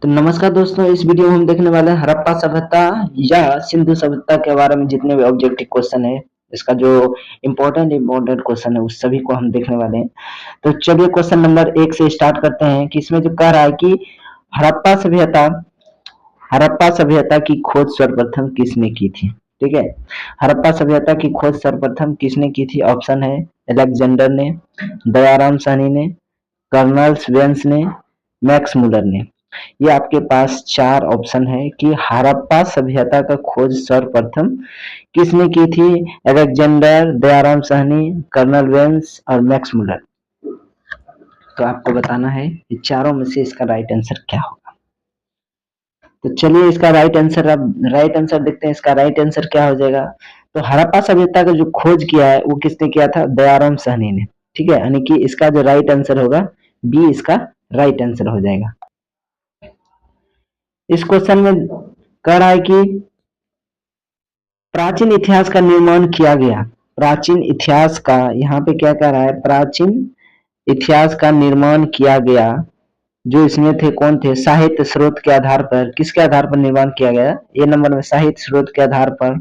तो नमस्कार दोस्तों, इस वीडियो में हम देखने वाले हैं हड़प्पा सभ्यता या सिंधु सभ्यता के बारे में जितने भी ऑब्जेक्टिव क्वेश्चन है, इसका जो इम्पोर्टेंट क्वेश्चन है उस सभी को हम देखने वाले हैं। तो चलिए क्वेश्चन नंबर 1 से स्टार्ट करते हैं कि इसमें जो कह रहा है कि हड़प्पा सभ्यता हड़प्पा सभ्यता की खोज सर्वप्रथम किसने की थी। ठीक है, हड़प्पा सभ्यता की खोज सर्वप्रथम किसने की थी? ऑप्शन है अलेक्जेंडर ने, दयाराम साहनी ने, कर्नल वेंस ने, मैक्स मुलर ने। ये आपके पास चार ऑप्शन है कि हड़प्पा सभ्यता का खोज सर्वप्रथम किसने की थी? Alexander, Dayaram Sahni, colonel Vance और मैक्स मुलर। तो आपको बताना है कि चारों में से इसका राइट आंसर क्या होगा। तो चलिए इसका राइट आंसर, अब राइट आंसर देखते हैं। इसका राइट आंसर क्या हो जाएगा? तो हड़प्पा सभ्यता का जो खोज किया है वो किसने किया था? दयाराम साहनी ने। ठीक है, यानी कि इसका जो राइट आंसर होगा बी इसका राइट आंसर हो जाएगा। इस क्वेश्चन में कह रहा है कि प्राचीन इतिहास का निर्माण किया गया। प्राचीन इतिहास का यहाँ पे क्या कह रहा है? प्राचीन इतिहास का निर्माण किया गया। जो इसमें थे कौन थे? साहित्य स्रोत के आधार पर। किसके आधार पर निर्माण किया गया? ए नंबर में साहित्य स्रोत के आधार पर,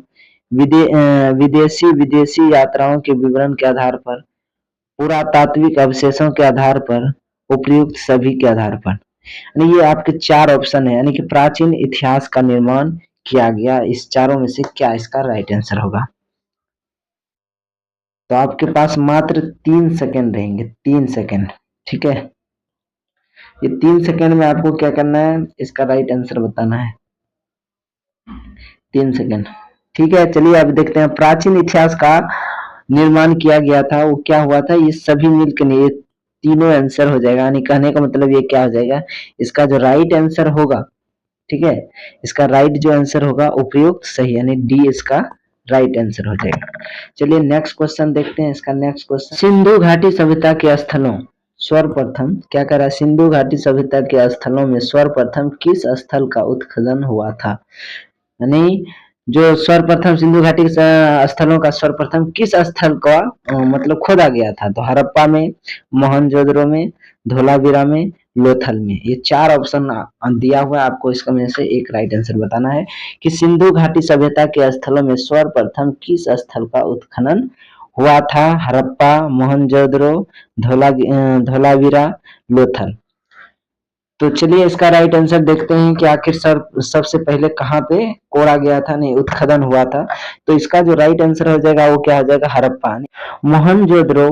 विदेशी विदेशी यात्राओं के विवरण के आधार पर, पुरातात्विक अवशेषों के आधार पर, उपयुक्त सभी के आधार पर। यानी ये आपके चार ऑप्शन है, यानी कि प्राचीन इतिहास का निर्माण किया गया। इस चारों में से क्या इसका राइट आंसर होगा? तो आपके पास मात्र 3 सेकंड रहेंगे, 3 सेकंड। ठीक है, ये 3 सेकंड में आपको क्या करना है? इसका राइट आंसर बताना है। 3 सेकंड। ठीक है, चलिए अब देखते हैं। प्राचीन इतिहास का निर्माण किया गया था, वो क्या हुआ था? ये सभी मिलकर नहीं, ये तीनों आंसर हो जाएगा। यानी कहने का मतलब ये क्या हो जाएगा? इसका जो राइट आंसर होगा, ठीक है, इसका राइट जो आंसर होगा उपयुक्त सही, यानी डी इसका राइट आंसर हो जाएगा। चलिए नेक्स्ट क्वेश्चन देखते हैं। इसका नेक्स्ट क्वेश्चन, सिंधु घाटी सभ्यता के स्थलों सर्वप्रथम क्या कह रहा है? सिंधु घाटी सभ्यता के स्थलों में सर्वप्रथम किस स्थल का उत्खनन हुआ था? यानी जो सर्वप्रथम सिंधु घाटी स्थलों का सर्वप्रथम किस स्थल का मतलब खोदा गया था? तो हड़प्पा में, मोहनजोदड़ो में, धोलावीरा में, लोथल में। ये चार ऑप्शन दिया हुआ है आपको, इसका में से एक राइट आंसर बताना है कि सिंधु घाटी सभ्यता के स्थलों में सर्वप्रथम किस स्थल का उत्खनन हुआ था? हड़प्पा, मोहनजोदड़ो, धोलावीरा, लोथल। तो चलिए इसका राइट आंसर देखते हैं कि आखिर सबसे पहले कहाँ पे कोड़ा गया था, नहीं उत्खनन हुआ था। तो इसका जो राइट आंसर हो जाएगा वो क्या हो जाएगा? हड़प्पा। मोहनजोदड़ो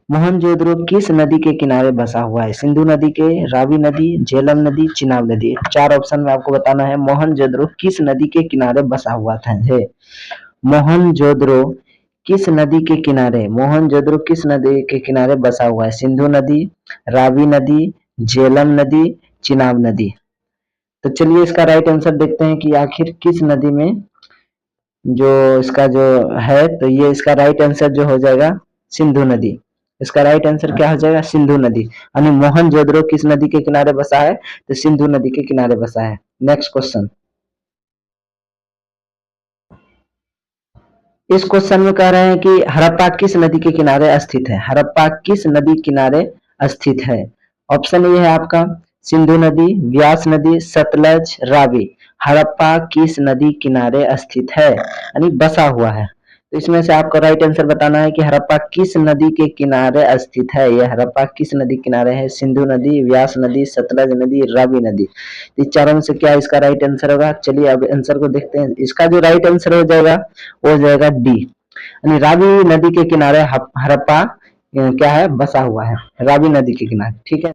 मोहनजोदड़ो किस नदी के किनारे बसा हुआ है? सिंधु नदी के, रावी नदी, झेलम नदी, चिनाब नदी। चार ऑप्शन में आपको बताना है मोहनजोदड़ो किस नदी के किनारे बसा हुआ था। है मोहनजोदड़ो किस नदी के किनारे, मोहनजोदड़ो किस नदी के किनारे बसा हुआ है? सिंधु नदी, रावी नदी, झेलम नदी, चिनाब नदी। तो चलिए इसका राइट आंसर देखते हैं कि आखिर किस नदी में जो इसका जो है। तो ये इसका राइट आंसर जो हो जाएगा सिंधु नदी। इसका राइट आंसर क्या हो जाएगा? सिंधु नदी। यानी मोहनजोदड़ो किस नदी के किनारे बसा है? तो सिंधु नदी के किनारे बसा है। नेक्स्ट क्वेश्चन, इस क्वेश्चन में कह रहे हैं कि हड़प्पा किस नदी के किनारे स्थित है? हड़प्पा किस नदी किनारे स्थित है? ऑप्शन ये है आपका सिंधु नदी, व्यास नदी, सतलज, रावी। हड़प्पा किस नदी किनारे स्थित है, यानी बसा हुआ है। तो इसमें से आपको राइट आंसर बताना है कि हड़प्पा किस नदी के किनारे स्थित है। यह हड़प्पा किस नदी किनारे है? सिंधु नदी, व्यास नदी, सतलज नदी, रावी नदी। तो इस चारों में से क्या इसका राइट आंसर होगा? चलिए अब आंसर को देखते हैं। इसका जो राइट आंसर हो जाएगा वो हो जाएगा डी, यानी रावी नदी के किनारे हड़प्पा क्या है? बसा हुआ है, रावी नदी के किनारे। ठीक है,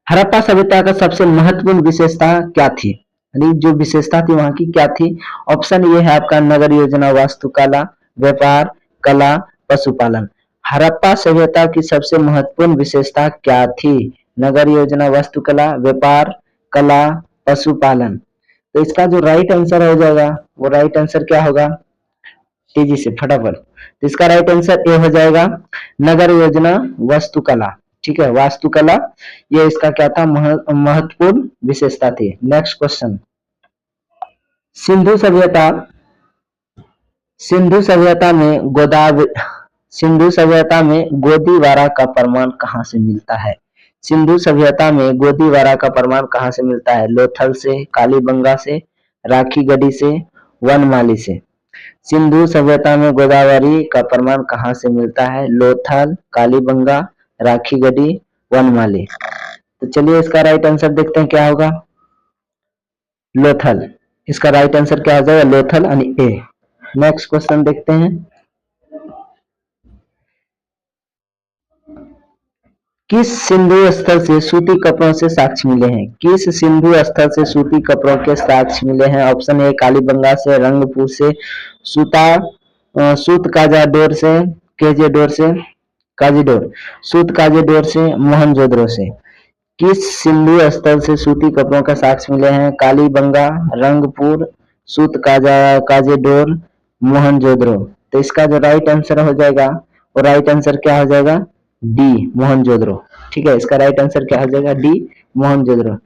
हड़प्पा सभ्यता का सबसे महत्वपूर्ण विशेषता क्या थी? यानी जो विशेषता थी वहां की क्या थी? ऑप्शन ये है आपका नगर योजना, वास्तुकला, व्यापार, कला, पशुपालन। हड़प्पा सभ्यता की सबसे महत्वपूर्ण विशेषता क्या थी? नगर योजना, वास्तुकला, व्यापार, कला, पशुपालन। तो इसका जो राइट आंसर हो जाएगा वो राइट आंसर क्या होगा? तेजी से फटाफट। तो इसका राइट आंसर ए हो जाएगा नगर योजना, वास्तुकला। ठीक है, वास्तुकला ये इसका क्या था? महत्वपूर्ण विशेषता थी। नेक्स्ट क्वेश्चन, सिंधु सभ्यता सिंधु सभ्यता में सिंधु सभ्यता में गोदीवारा का प्रमाण कहाँ से मिलता है? सिंधु सभ्यता में गोदीवारा का प्रमाण कहाँ से मिलता है? लोथल से, कालीबंगा से, राखी गढ़ी से, वनमाली से। सिंधु सभ्यता में गोदावरी का प्रमाण कहाँ से मिलता है? लोथल, कालीबंगा, राखी गढ़ी, वनमाली। तो चलिए इसका राइट आंसर देखते हैं क्या होगा। लोथल। इसका राइट आंसर क्या हो जाएगा? लोथल यानी ए। नेक्स्ट क्वेश्चन देखते हैं। किस सिंधु स्थल से सूती कपड़ों से साक्ष्य मिले हैं? किस सिंधु स्थल से सूती कपड़ों के साक्ष्य मिले हैं? ऑप्शन ए कालीबंगा से, रंगपुर से, सूत काजाडोर से, केजेडोर से, काजीडोर, सूत काजेडोर से, मोहनजोदड़ो से। किस सिंधु स्थल से सूती कपड़ों का साक्ष्य मिले हैं? कालीबंगा, रंगपुर, सूत काजेडोर, मोहनजोदड़ो। तो इसका जो राइट आंसर हो जाएगा वो राइट आंसर क्या हो जाएगा? डी, मोहनजोदड़ो। ठीक है, इसका राइट आंसर क्या हो जाएगा? डी, मोहनजोदड़ो।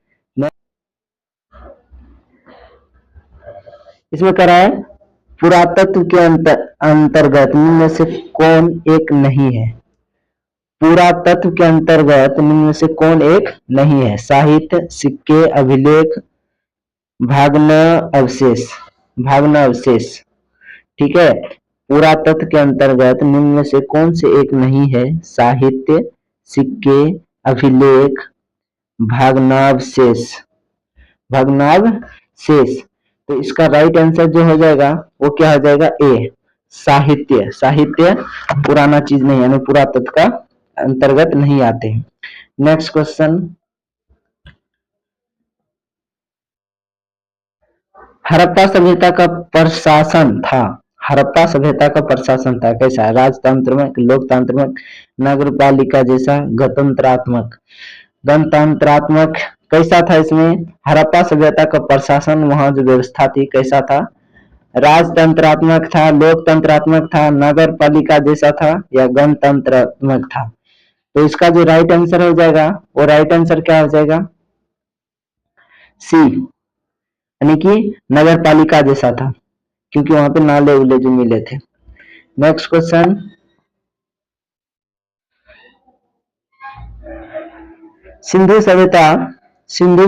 इसमें कह रहा है पुरातत्व के अंतर्गत निम्न में से कौन एक नहीं है? पुरातत्व के अंतर्गत निम्न में से कौन एक नहीं है? साहित्य, सिक्के, अभिलेख, भागना अवशेष। भागना अवशेष। ठीक है, पुरातत्व के अंतर्गत निम्न में से कौन से एक नहीं है? साहित्य, सिक्के, अभिलेख, भग्नावशेष। भग्नावशेष। तो इसका राइट आंसर जो हो जाएगा वो क्या हो जाएगा? ए, साहित्य। साहित्य पुराना चीज नहीं, यानी पुरातत्व का अंतर्गत नहीं आते हैं। Next question. हड़प्पा सभ्यता का प्रशासन था। हड़प्पा सभ्यता का प्रशासन था कैसा? राजतंत्रात्मक, लोकतांत्रिक, नगरपालिका जैसा, गणतंत्रात्मक। गणतंत्रात्मक कैसा था? इसमें हड़प्पा सभ्यता का प्रशासन, वहां जो व्यवस्था थी कैसा था? राजतंत्रात्मक था, लोकतंत्रात्मक था, नगर पालिका जैसा था, या गणतंत्रात्मक था? तो इसका जो राइट आंसर हो जाएगा वो राइट आंसर क्या हो जाएगा? सी, यानी कि नगर पालिका जैसा था, क्योंकि वहां पे नाले उले जो मिले थे। Next question. सिंधु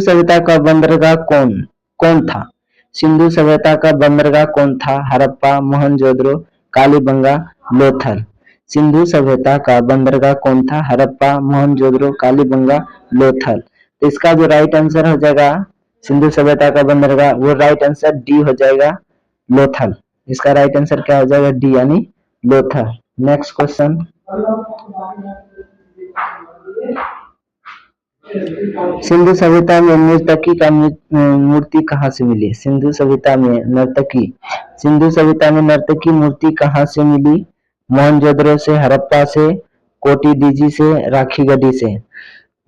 सभ्यता का बंदरगाह कौन था? सिंधु सभ्यता का बंदरगाह कौन था? हड़प्पा, मोहनजोदड़ो, कालीबंगा, लोथल। सिंधु सभ्यता का बंदरगाह कौन था? हड़प्पा, मोहनजोदड़ो, कालीबंगा, लोथल। तो इसका जो राइट आंसर हो जाएगा सिंधु सभ्यता का बंदरगाह, वो राइट आंसर डी हो जाएगा, लोथल। इसका राइट आंसर क्या हो जाएगा? डी, यानी लोथल। Next question. सिंधु सभ्यता में नर्तकी का मूर्ति कहाँ से मिली? सिंधु सभ्यता में नर्तकी मूर्ति कहाँ से मिली? मोहनजोदड़ो से, हड़प्पा से, कोटिडीजी से, राखी गढ़ी से।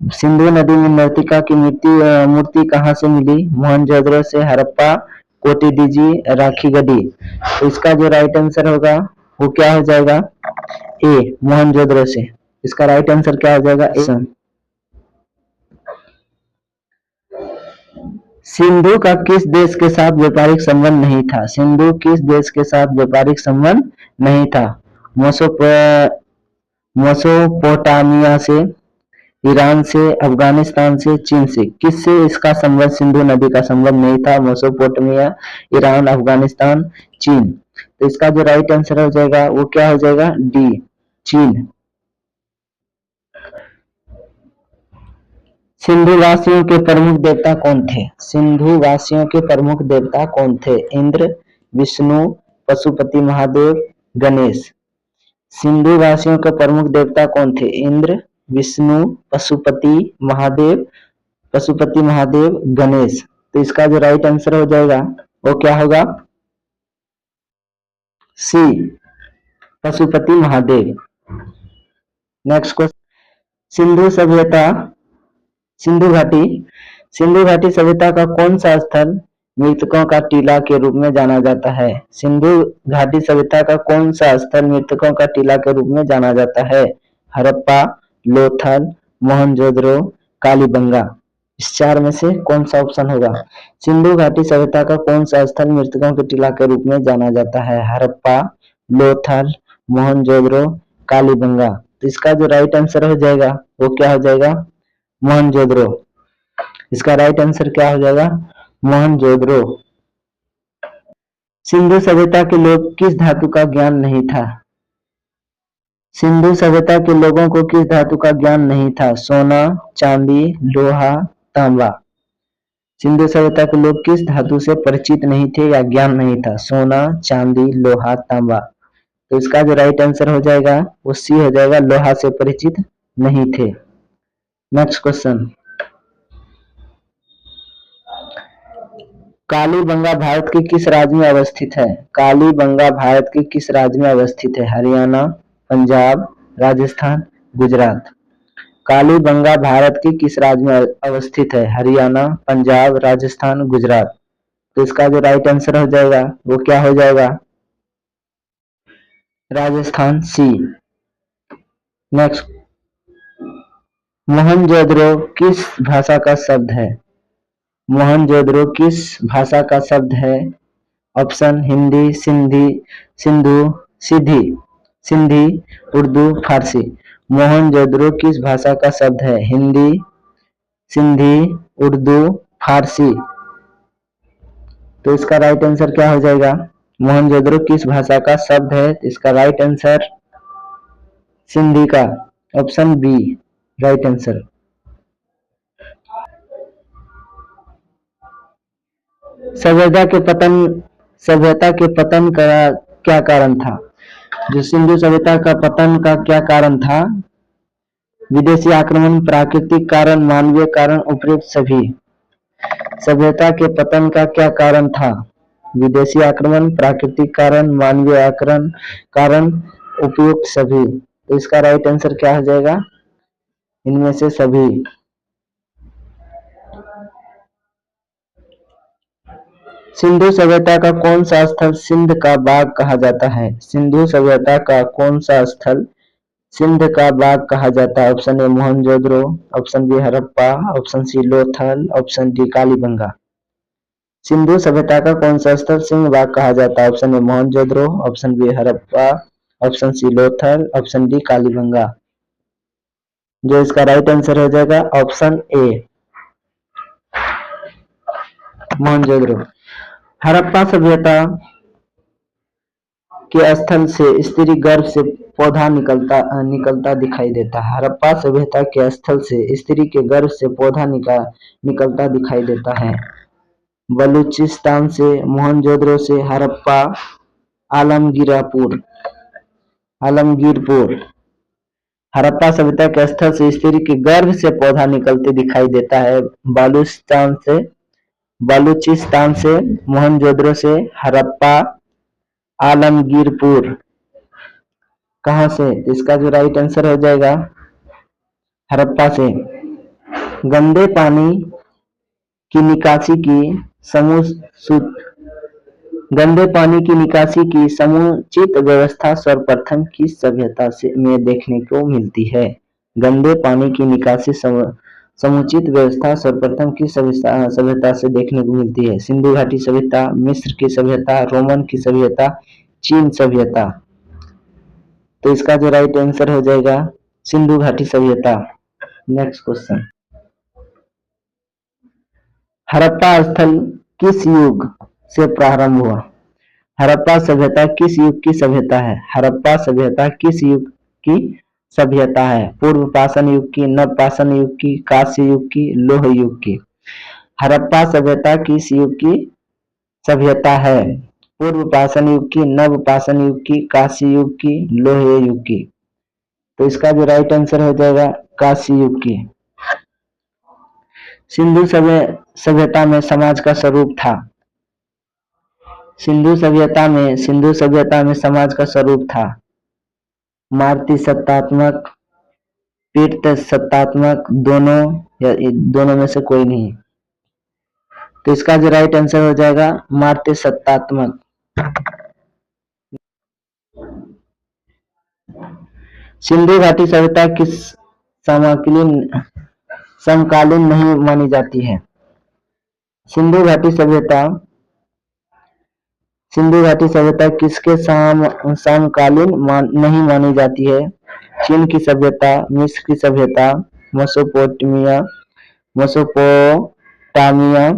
सिंधु नदी में नर्तिका की मूर्ति कहाँ से मिली? मोहनजोदड़ो से, हड़प्पा, कोटिडीजी, राखी गढ़ी। तो इसका जो राइट आंसर होगा वो क्या हो जाएगा? ए, मोहनजोदड़ो से। इसका राइट आंसर क्या हो जाएगा? ए। सिंधु का किस देश के साथ व्यापारिक संबंध नहीं था? सिंधु किस देश के साथ व्यापारिक संबंध नहीं था? मोसोपोटामिया से, ईरान से, अफगानिस्तान से, चीन से। किससे इसका संबंध, सिंधु नदी का संबंध नहीं था? मोसोपोटामिया, ईरान, अफगानिस्तान, चीन। तो इसका जो राइट आंसर हो जाएगा वो क्या हो जाएगा? डी, चीन। सिंधु वासियों के प्रमुख देवता कौन थे? सिंधु वासियों के प्रमुख देवता कौन थे? इंद्र, विष्णु, पशुपति महादेव, गणेश। सिंधु वासियों के प्रमुख देवता कौन थे? इंद्र, विष्णु, पशुपति महादेव, गणेश। तो इसका जो राइट आंसर हो जाएगा वो क्या होगा? C, Pashupati Mahadev. Next question. Sindhu घाटी सभ्यता का कौन सा स्थल मृतकों का टीला के रूप में जाना जाता है? सिंधु घाटी सभ्यता का कौन सा स्थल मृतकों का टीला के रूप में जाना जाता है? हड़प्पा, लोथल, मोहनजोदड़ो, कालीबंगा। इस चार में से कौन सा ऑप्शन होगा? सिंधु घाटी सभ्यता का कौन सा स्थल मृतकों के टीला के रूप में जाना जाता है? हड़प्पा, लोथल, मोहनजोदड़ो, कालीबंगा। तो इसका जो राइट आंसर हो जाएगा वो क्या हो जाएगा? मोहनजोदड़ो। इसका राइट आंसर क्या हो जाएगा? मोहनजोदड़ो। सिंधु सभ्यता के लोग किस धातु का ज्ञान नहीं था? सिंधु सभ्यता के लोगों को किस धातु का ज्ञान नहीं था? सोना, चांदी, लोहा, तांबा। सिंधु सभ्यता के लोग किस धातु से परिचित नहीं थे या ज्ञान नहीं था? सोना, चांदी, लोहा, तांबा। तो इसका जो राइट आंसर हो जाएगा वो सी हो जाएगा, लोहा से परिचित नहीं थे। नेक्स्ट क्वेश्चन, कालीबंगा भारत के किस राज्य में अवस्थित है? कालीबंगा भारत के किस राज्य में अवस्थित है? हरियाणा, पंजाब, राजस्थान, गुजरात। कालीबंगा भारत के किस राज्य में अवस्थित है? हरियाणा, पंजाब, राजस्थान, गुजरात। तो इसका जो राइट आंसर हो जाएगा वो क्या हो जाएगा? राजस्थान, सी। नेक्स्ट, मोहनजोदड़ो किस भाषा का शब्द है? मोहनजोदड़ो किस भाषा का शब्द है? ऑप्शन हिंदी, सिंधु, सिद्धि, सिंधी, उर्दू, फारसी। मोहनजोदड़ो किस भाषा का शब्द है? हिंदी, सिंधी, उर्दू, फारसी। तो इसका राइट आंसर क्या हो जाएगा? मोहनजोदड़ो किस भाषा का शब्द है? इसका राइट आंसर सिंधी का, ऑप्शन बी राइट आंसर। सभ्यता के पतन का क्या कारण था? जो सिंधु सभ्यता का पतन का क्या कारण था? विदेशी आक्रमण, प्राकृतिक कारण, मानवीय कारण, उपयुक्त सभी। सभ्यता के पतन का क्या कारण था? विदेशी आक्रमण, प्राकृतिक कारण, मानवीय आक्रमण कारण, उपयुक्त सभी। तो इसका राइट आंसर क्या हो जाएगा? इनमें से सभी। सिंधु सभ्यता का कौन सा स्थल सिंध का बाग कहा जाता है? सिंधु सभ्यता का कौन सा स्थल सिंध का बाग कहा जाता है? Option A Mohenjodaro, option B Harappa, option C Lothal, option D Kalibangan. Sindhu सभ्यता का कौन सा स्थल सिंध बाग कहा जाता है? Option A Mohenjodaro, option B Harappa, option C Lothal, option D Kalibangan. जो इसका राइट आंसर हो जाएगा ऑप्शन ए मोहनजोदड़ो। हड़प्पा सभ्यता के स्थल से स्त्री गर्भ से पौधा निकलता दिखाई देता है। हड़प्पा सभ्यता के स्थल से स्त्री के गर्भ से पौधा निकलता दिखाई देता है। बलूचिस्तान से, मोहनजोदड़ो से, हड़प्पा, आलमगीरपुर। हड़प्पा सभ्यता के स्थल से स्त्री के गर्भ से पौधा निकलते दिखाई देता है। बलूचिस्तान से, मोहनजोदड़ो से, हड़प्पा, आलमगीरपुर। कहां से? इसका जो राइट आंसर हो जाएगा हड़प्पा से। गंदे पानी की निकासी की समुचित व्यवस्था सर्वप्रथम किस सभ्यता में देखने को मिलती है? गंदे पानी की निकासी समुचित व्यवस्था सर्वप्रथम किस सभ्यता से देखने को मिलती है? सिंधु घाटी सभ्यता, मिस्र की सभ्यता, रोमन की सभ्यता, चीन सभ्यता। तो इसका जो राइट आंसर हो जाएगा सिंधु घाटी सभ्यता। नेक्स्ट क्वेश्चन, हड़प्पा स्थल किस युग से प्रारंभ हुआ? हड़प्पा सभ्यता किस युग की सभ्यता है? हड़प्पा सभ्यता किस युग की सभ्यता है? पूर्व पाषाण युग की, नव पाषाण युग की, कांस्य युग की, लौह युग की। हड़प्पा सभ्यता किस युग की सभ्यता है? पूर्व पाषाण युग की, नव पाषाण युग की, कांस्य युग की, लौह युग की। तो इसका जो राइट आंसर हो जाएगा कांस्य युग की। सिंधु सभ्यता में समाज का स्वरूप था। सिंधु सभ्यता में समाज का स्वरूप था मातृ सत्तात्मक, पितृ सत्तात्मक, दोनों या दोनों में से कोई नहीं। तो इसका जो राइट आंसर हो जाएगा मातृ सत्तात्मक। सिंधु घाटी सभ्यता किस समकालीन नहीं मानी जाती है? सिंधु घाटी सभ्यता किसके समकालीन नहीं मानी जाती है? चीन की सभ्यता, मिस्र की सभ्यता, मोसोपोटामिया, मोसोपोटामिया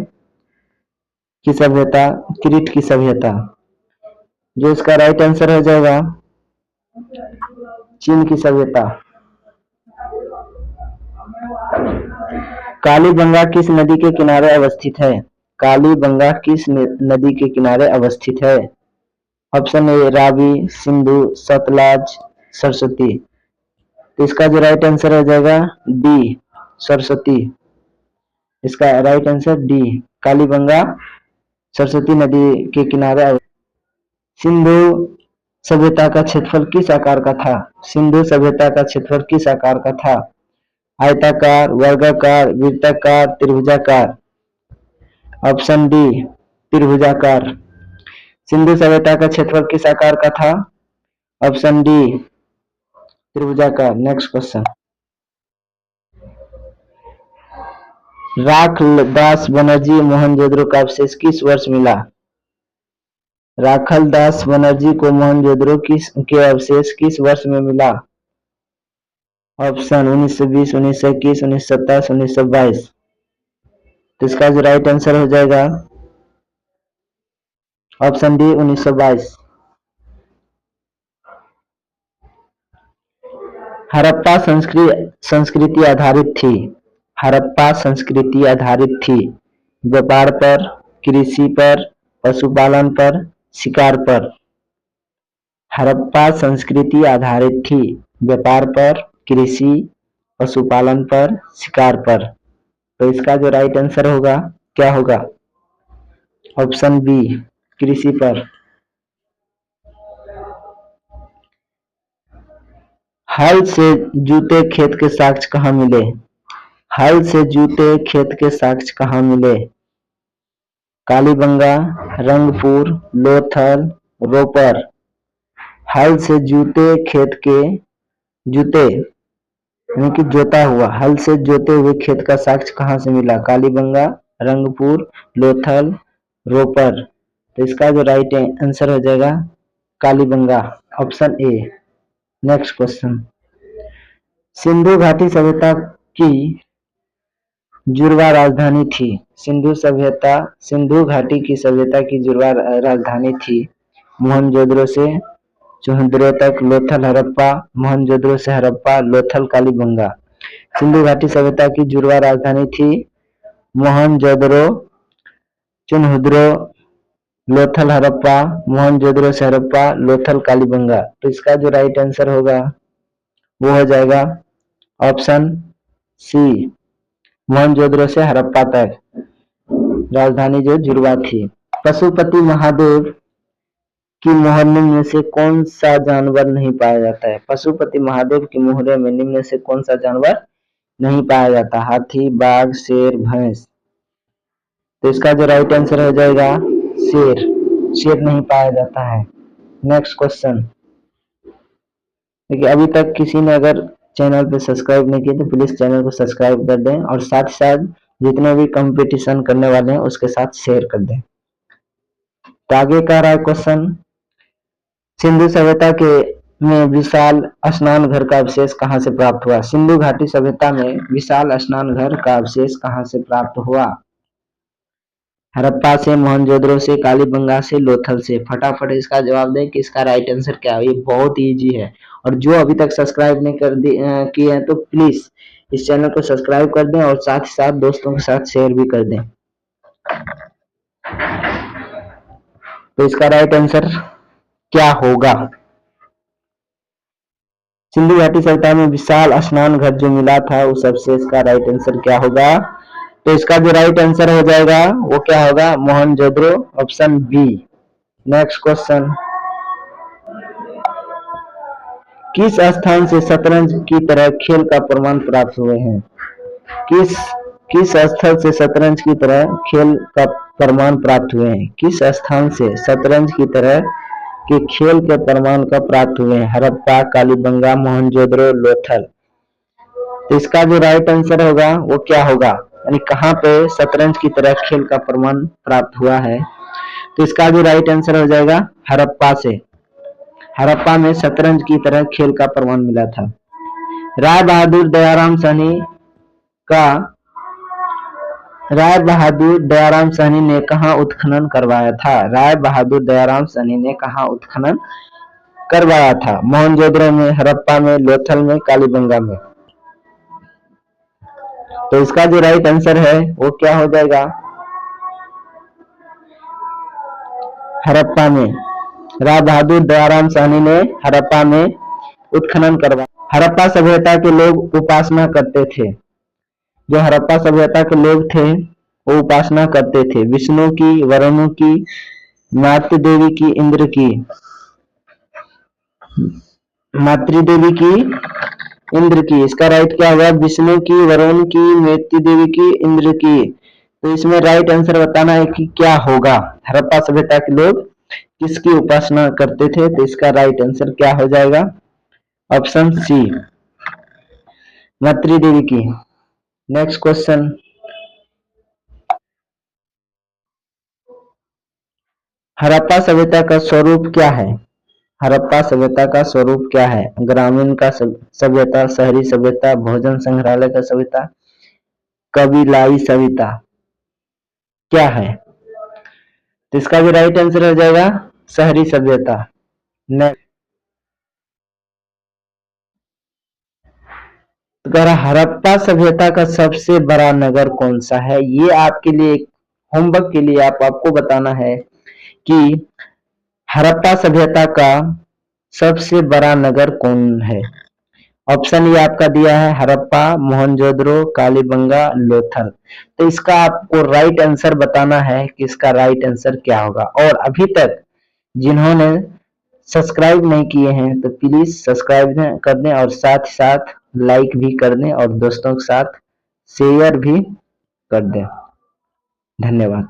की सभ्यता, क्रीट की सभ्यता। जो इसका राइट आंसर हो जाएगा चीन की सभ्यता। कालीबंगा किस नदी के किनारे अवस्थित है? कालीबंगा किस नदी के किनारे अवस्थित है? ऑप्शन ए रावी, सिंधु, सतलज, सरस्वती। तो इसका जो राइट आंसर हो जाएगा डी, सरस्वती। इसका right answer D, Kalibangan Saraswati नदी के किनारे। सिंधु सभ्यता का क्षेत्रफल किस आकार का था? सिंधु सभ्यता का क्षेत्रफल किस आकार का था? आयताकार, वर्गाकार, वृत्ताकार, त्रिभुजाकार। ऑप्शन डी, त्रिभुजाकार। सिंधु सभ्यता का क्षेत्रफल किस आकार का था? ऑप्शन डी, त्रिभुजाकार। Next question. राखलदास बनर्जी मोहनजोदड़ो का अवशेष किस वर्ष मिला? राखलदास बनर्जी को मोहनजोदड़ो के अवशेष किस वर्ष में मिला? ऑप्शन 1920, 1921, 1927, 1922। तो इसका जो राइट आंसर हो जाएगा ऑप्शन डी, 1922। हड़प्पा संस्कृति आधारित थी। हड़प्पा संस्कृति आधारित थी व्यापार पर, कृषि पर, पशुपालन पर, शिकार पर। हड़प्पा संस्कृति आधारित थी व्यापार पर, कृषि, पशुपालन पर, शिकार पर। तो इसका जो राइट आंसर होगा क्या होगा? ऑप्शन बी, कृषि पर। हल से जूते खेत के साक्ष्य कहाँ मिले? हल से जूते खेत के साक्ष्य कहाँ मिले? कालीबंगा, रंगपुर, लोथल, रोपर। हल से जूते खेत के, जूते यानी कि जोता हुआ, हल से जोते हुए खेत का साक्ष्य कहाँ से मिला? कालीबंगा, रंगपुर, लोथल, रोपर। तो इसका जो राइट आंसर हो जाएगा Kalibangan, option A. Next question. Sindhu घाटी सभ्यता की जुड़वा राजधानी थी। सिंधु घाटी की सभ्यता की जुड़वा राजधानी थी मोहनजोदड़ो से चुहद्रो तक, लोथल हड़प्पा, मोहनजोदड़ो से हड़प्पा, लोथल कालीबंगा। सिंधु घाटी सभ्यता की जुड़वा राजधानी थी मोहनजोदड़ो, चुनहुद्रो, लोथल हड़प्पा, मोहनजोदड़ो से हड़प्पा, लोथल कालीबंगा। तो इसका जो राइट आंसर होगा वो हो जाएगा ऑप्शन सी, मोहनजोदड़ो से हड़प्पा तक राजधानी जो जुड़वा थी। पशुपति महादेव की मोहर में से कौन सा जानवर नहीं पाया जाता है? पशुपति महादेव की मोहरे में निम्न से कौन सा जानवर नहीं पाया जाता? हाथी, बाघ, शेर, भैंस। तो इसका जो राइट आंसर हो जाएगा शेर। शेर नहीं पाया जाता है। Next question. देखिए अभी तक किसी ने अगर चैनल पे सब्सक्राइब नहीं किया तो प्लीज चैनल को सब्सक्राइब कर दें और साथ ही साथ जितने भी कंपटीशन करने वाले हैं उसके साथ शेयर कर दें। तो आगे का रहा है क्वेश्चन। सिंधु सभ्यता के में विशाल स्नान घर का अवशेष कहां से प्राप्त हुआ? सिंधु घाटी सभ्यता में विशाल स्नान घर का अवशेष कहां से प्राप्त हुआ? हड़प्पा से, मोहनजोदड़ो से, कालीबंगा से, लोथल से। फटाफट इसका जवाब दें कि इसका राइट आंसर क्या है। ये बहुत इजी है और जो अभी तक सब्सक्राइब नहीं किए हैं तो प्लीज इस चैनल को सब्सक्राइब कर दें और साथ ही साथ दोस्तों के साथ शेयर भी कर दें। तो इसका राइट आंसर क्या होगा? सिंधु घाटी सभ्यता में विशाल स्नान घर जो मिला था उस अवशेष का राइट आंसर क्या होगा? तो इसका जो राइट आंसर हो जाएगा वो क्या होगा? Mohenjodaro, option B. Next question. किस स्थान से शतरंज की तरह खेल का प्रमाण प्राप्त हुए हैं? किस स्थल से शतरंज की तरह खेल का प्रमाण प्राप्त हुए हैं? किस स्थान से शतरंज की तरह के खेल के प्रमाण का प्राप्त हुए हैं? हड़प्पा, कालीबंगा, मोहनजोदड़ो, लोथल। तो इसका जो राइट आंसर होगा वो क्या होगा? यानी कहाँ पे शतरंज की तरह खेल का प्रमाण प्राप्त हुआ है? तो इसका जो राइट आंसर हो जाएगा हड़प्पा से। हड़प्पा में शतरंज की तरह खेल का प्रमाण मिला था। राय बहादुर दयाराम सहनी का राय बहादुर दयाराम साहनी ने कहाँ उत्खनन करवाया था? राय बहादुर दयाराम साहनी ने कहाँ उत्खनन करवाया था? मोहनजोदड़ो में, हड़प्पा में, लोथल में, कालीबंगा में। तो इसका जो राइट आंसर है वो क्या हो जाएगा? हड़प्पा में। राय बहादुर दयाराम साहनी ने हड़प्पा में उत्खनन करवाया। हड़प्पा सभ्यता के लोग उपासना करते थे। जो हड़प्पा सभ्यता के लोग थे वो उपासना करते थे विष्णु की, वरुण की, मातृ देवी की, इंद्र की, मातृदेवी की, इंद्र की। इसका राइट क्या होगा? विष्णु की, वरुण की, मातृ देवी की, इंद्र की। तो इसमें राइट आंसर बताना है कि क्या होगा। हड़प्पा सभ्यता के लोग किसकी उपासना करते थे? तो इसका राइट आंसर क्या हो जाएगा? ऑप्शन सी, मातृ देवी की। नेक्स्ट क्वेश्चन, हड़प्पा सभ्यता का स्वरूप क्या है? हड़प्पा सभ्यता का स्वरूप क्या है? ग्रामीण का सभ्यता, शहरी सभ्यता, भोजन संग्रहालय का सभ्यता, कबीलाई सभ्यता, क्या है? तो इसका भी राइट आंसर हो जाएगा शहरी सभ्यता। नेक्स्ट, अगर हड़प्पा सभ्यता का सबसे बड़ा नगर कौन सा है? ये आपके लिए होमवर्क के लिए आपको बताना है कि हड़प्पा सभ्यता का सबसे बड़ा नगर कौन है? ऑप्शन ये आपका दिया है हड़प्पा, मोहनजोदड़ो, कालीबंगा, लोथल। तो इसका आपको राइट आंसर बताना है कि इसका राइट आंसर क्या होगा। और अभी तक जिन्होंने सब्सक्राइब नहीं किए हैं तो प्लीज सब्सक्राइब कर दें और साथ ही साथ लाइक भी कर दें और दोस्तों के साथ शेयर भी कर दें। धन्यवाद।